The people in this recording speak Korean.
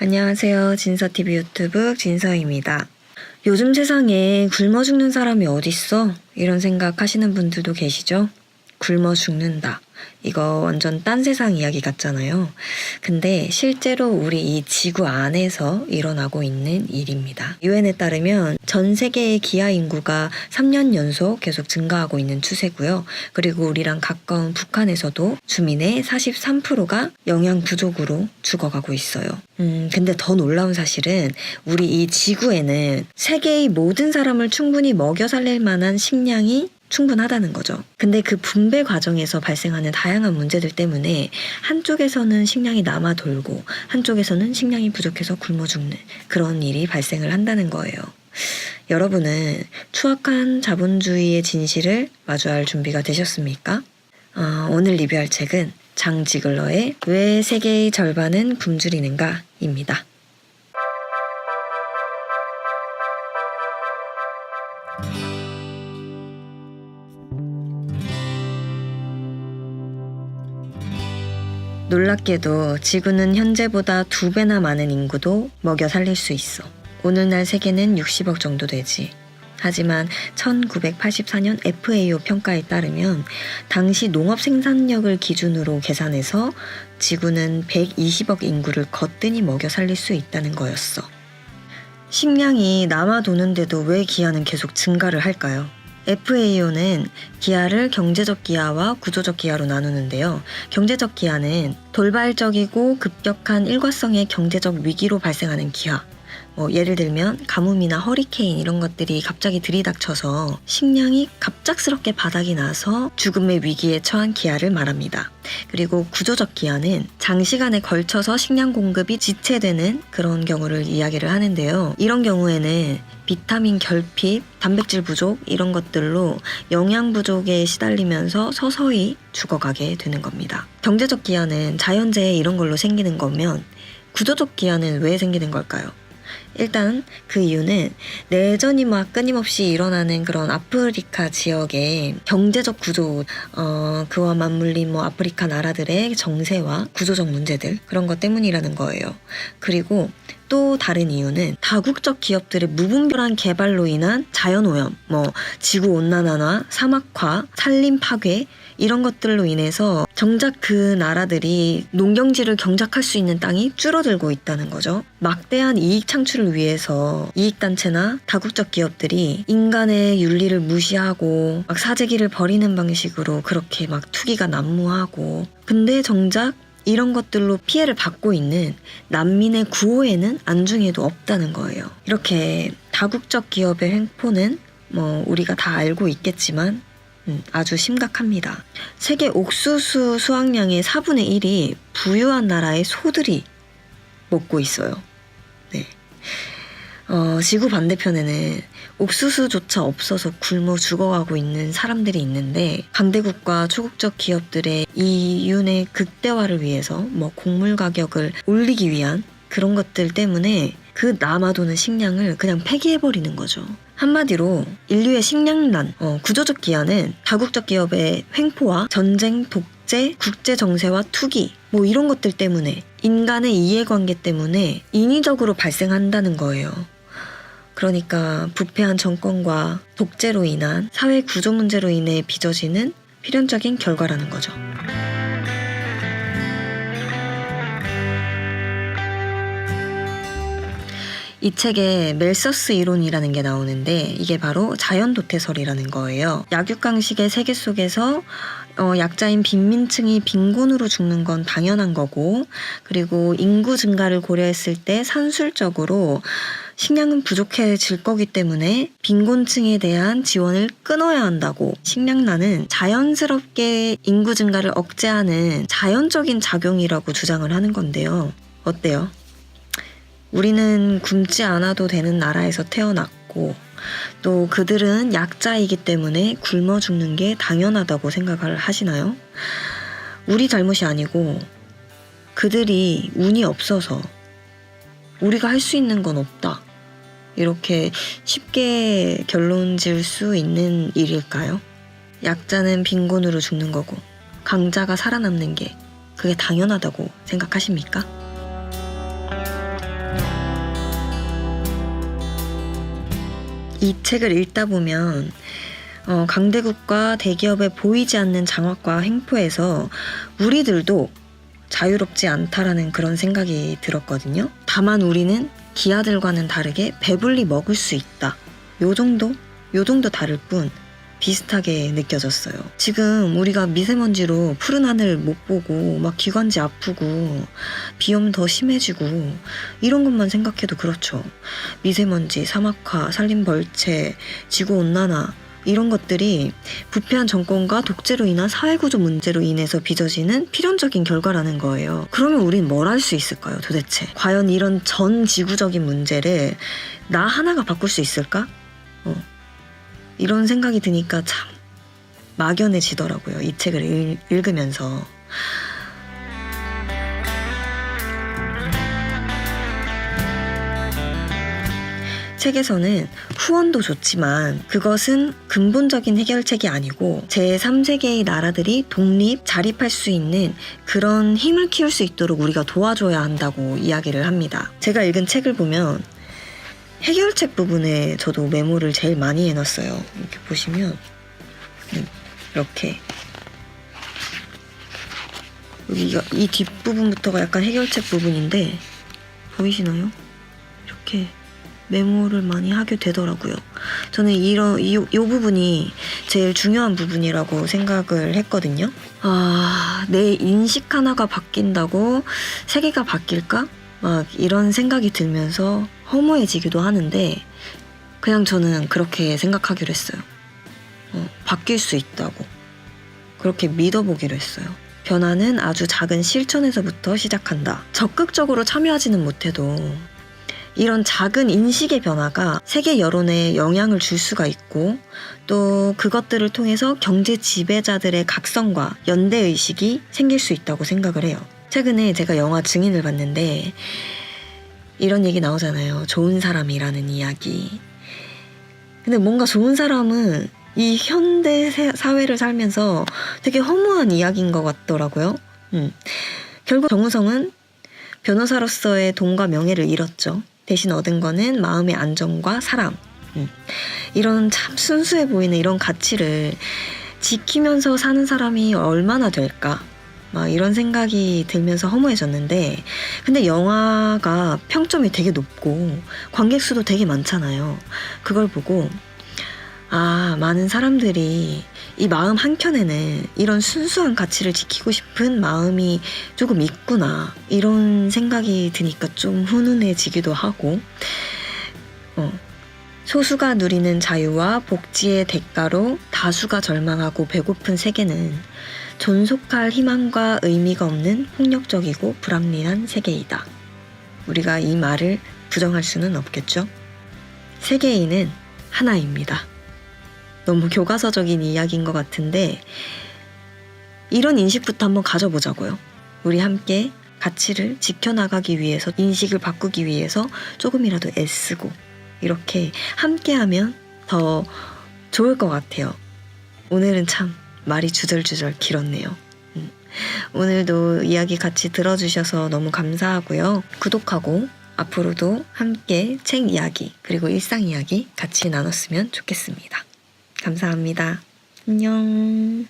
안녕하세요. 진서TV 유튜브 진서입니다. 요즘 세상에 굶어 죽는 사람이 어딨어? 이런 생각 하시는 분들도 계시죠? 굶어 죽는다. 이거 완전 딴 세상 이야기 같잖아요. 근데 실제로 우리 이 지구 안에서 일어나고 있는 일입니다. 유엔에 따르면 전 세계의 기아 인구가 3년 연속 계속 증가하고 있는 추세고요. 그리고 우리랑 가까운 북한에서도 주민의 43%가 영양 부족으로 죽어가고 있어요. 근데 더 놀라운 사실은 우리 이 지구에는 세계의 모든 사람을 충분히 먹여 살릴 만한 식량이 충분하다는 거죠. 근데 그 분배 과정에서 발생하는 다양한 문제들 때문에 한쪽에서는 식량이 남아 돌고 한쪽에서는 식량이 부족해서 굶어 죽는 그런 일이 발생을 한다는 거예요. 여러분은 추악한 자본주의의 진실을 마주할 준비가 되셨습니까? 오늘 리뷰할 책은 장 지글러의 왜 세계의 절반은 굶주리는가 입니다. 놀랍게도 지구는 현재보다 2배나 많은 인구도 먹여 살릴 수 있어. 오늘날 세계는 60억 정도 되지. 하지만 1984년 FAO 평가에 따르면 당시 농업 생산력을 기준으로 계산해서 지구는 120억 인구를 거뜬히 먹여 살릴 수 있다는 거였어. 식량이 남아 도는데도 왜 기아는 계속 증가를 할까요? FAO는 기아를 경제적 기아와 구조적 기아로 나누는데요. 경제적 기아는 돌발적이고 급격한 일과성의 경제적 위기로 발생하는 기아. 예를 들면 가뭄이나 허리케인 이런 것들이 갑자기 들이닥쳐서 식량이 갑작스럽게 바닥이 나서 죽음의 위기에 처한 기아를 말합니다. 그리고 구조적 기아는 장시간에 걸쳐서 식량 공급이 지체되는 그런 경우를 이야기를 하는데요. 이런 경우에는 비타민 결핍, 단백질 부족 이런 것들로 영양 부족에 시달리면서 서서히 죽어가게 되는 겁니다. 경제적 기아는 자연재해 이런 걸로 생기는 거면 구조적 기아는 왜 생기는 걸까요? 일단 그 이유는 내전이 막 끊임없이 일어나는 그런 아프리카 지역의 경제적 구조, 그와 맞물린 아프리카 나라들의 정세와 구조적 문제들 그런 것 때문이라는 거예요. 그리고 또 다른 이유는 다국적 기업들의 무분별한 개발로 인한 자연오염, 지구온난화나 사막화, 산림 파괴 이런 것들로 인해서 정작 그 나라들이 농경지를 경작할 수 있는 땅이 줄어들고 있다는 거죠. 막대한 이익 창출을 위해서 이익단체나 다국적 기업들이 인간의 윤리를 무시하고 막 사재기를 벌이는 방식으로 그렇게 막 투기가 난무하고 근데 정작 이런 것들로 피해를 받고 있는 난민의 구호에는 안중에도 없다는 거예요. 이렇게 다국적 기업의 횡포는 우리가 다 알고 있겠지만 아주 심각합니다. 세계 옥수수 수확량의 4분의 1이 부유한 나라의 소들이 먹고 있어요. 네. 지구 반대편에는 옥수수조차 없어서 굶어 죽어가고 있는 사람들이 있는데 강대국과 초국적 기업들의 이윤의 극대화를 위해서 곡물 가격을 올리기 위한 그런 것들 때문에 그 남아도는 식량을 그냥 폐기해버리는 거죠. 한마디로 인류의 식량난, 구조적 기아는 다국적 기업의 횡포와 전쟁, 독재, 국제 정세와 투기 이런 것들 때문에 인간의 이해관계 때문에 인위적으로 발생한다는 거예요. 그러니까 부패한 정권과 독재로 인한 사회 구조 문제로 인해 빚어지는 필연적인 결과라는 거죠. 이 책에 멜서스 이론이라는 게 나오는데 이게 바로 자연 도태설이라는 거예요. 약육강식의 세계 속에서 약자인 빈민층이 빈곤으로 죽는 건 당연한 거고 그리고 인구 증가를 고려했을 때 산술적으로 식량은 부족해질 거기 때문에 빈곤층에 대한 지원을 끊어야 한다고 식량난은 자연스럽게 인구 증가를 억제하는 자연적인 작용이라고 주장을 하는 건데요. 어때요? 우리는 굶지 않아도 되는 나라에서 태어났고 또 그들은 약자이기 때문에 굶어 죽는 게 당연하다고 생각을 하시나요? 우리 잘못이 아니고 그들이 운이 없어서 우리가 할 수 있는 건 없다. 이렇게 쉽게 결론 지을 수 있는 일일까요? 약자는 빈곤으로 죽는 거고 강자가 살아남는 게 그게 당연하다고 생각하십니까? 이 책을 읽다 보면 강대국과 대기업의 보이지 않는 장악과 횡포에서 우리들도 자유롭지 않다라는 그런 생각이 들었거든요. 다만 우리는 기아들과는 다르게 배불리 먹을 수 있다. 요 정도 다를 뿐 비슷하게 느껴졌어요. 지금 우리가 미세먼지로 푸른 하늘 못 보고 막 기관지 아프고 비염 더 심해지고 이런 것만 생각해도 그렇죠. 미세먼지, 사막화, 산림벌채, 지구온난화 이런 것들이 부패한 정권과 독재로 인한 사회구조 문제로 인해서 빚어지는 필연적인 결과라는 거예요. 그러면 우린 뭘 할 수 있을까요, 도대체? 과연 이런 전 지구적인 문제를 나 하나가 바꿀 수 있을까? 이런 생각이 드니까 참 막연해지더라고요. 이 책을 읽으면서. 책에서는 후원도 좋지만 그것은 근본적인 해결책이 아니고 제3세계의 나라들이 자립할 수 있는 그런 힘을 키울 수 있도록 우리가 도와줘야 한다고 이야기를 합니다. 제가 읽은 책을 보면 해결책 부분에 저도 메모를 제일 많이 해놨어요. 이렇게 보시면 이렇게 여기가 이 뒷부분부터가 약간 해결책 부분인데 보이시나요? 이렇게 메모를 많이 하게 되더라고요. 저는 이 부분이 제일 중요한 부분이라고 생각을 했거든요. 내 인식 하나가 바뀐다고 세계가 바뀔까? 막 이런 생각이 들면서 허무해지기도 하는데 그냥 저는 그렇게 생각하기로 했어요. 바뀔 수 있다고. 그렇게 믿어보기로 했어요. 변화는 아주 작은 실천에서부터 시작한다. 적극적으로 참여하지는 못해도 이런 작은 인식의 변화가 세계 여론에 영향을 줄 수가 있고 또 그것들을 통해서 경제 지배자들의 각성과 연대의식이 생길 수 있다고 생각을 해요. 최근에 제가 영화 증인을 봤는데 이런 얘기 나오잖아요. 좋은 사람이라는 이야기. 근데 뭔가 좋은 사람은 이 현대 사회를 살면서 되게 허무한 이야기인 것 같더라고요. 결국 정우성은 변호사로서의 돈과 명예를 잃었죠. 대신 얻은 거는 마음의 안정과 사랑. 이런 참 순수해 보이는 이런 가치를 지키면서 사는 사람이 얼마나 될까? 막 이런 생각이 들면서 허무해졌는데 근데 영화가 평점이 되게 높고 관객 수도 되게 많잖아요. 그걸 보고 많은 사람들이 이 마음 한켠에는 이런 순수한 가치를 지키고 싶은 마음이 조금 있구나 이런 생각이 드니까 좀 훈훈해지기도 하고 소수가 누리는 자유와 복지의 대가로 다수가 절망하고 배고픈 세계는 존속할 희망과 의미가 없는 폭력적이고 불합리한 세계이다. 우리가 이 말을 부정할 수는 없겠죠? 세계인은 하나입니다. 너무 교과서적인 이야기인 것 같은데 이런 인식부터 한번 가져보자고요. 우리 함께 가치를 지켜나가기 위해서 인식을 바꾸기 위해서 조금이라도 애쓰고 이렇게 함께하면 더 좋을 것 같아요. 오늘은 참 말이 주절주절 길었네요. 오늘도 이야기 같이 들어주셔서 너무 감사하고요. 구독하고 앞으로도 함께 책 이야기 그리고 일상 이야기 같이 나눴으면 좋겠습니다. 감사합니다. 안녕.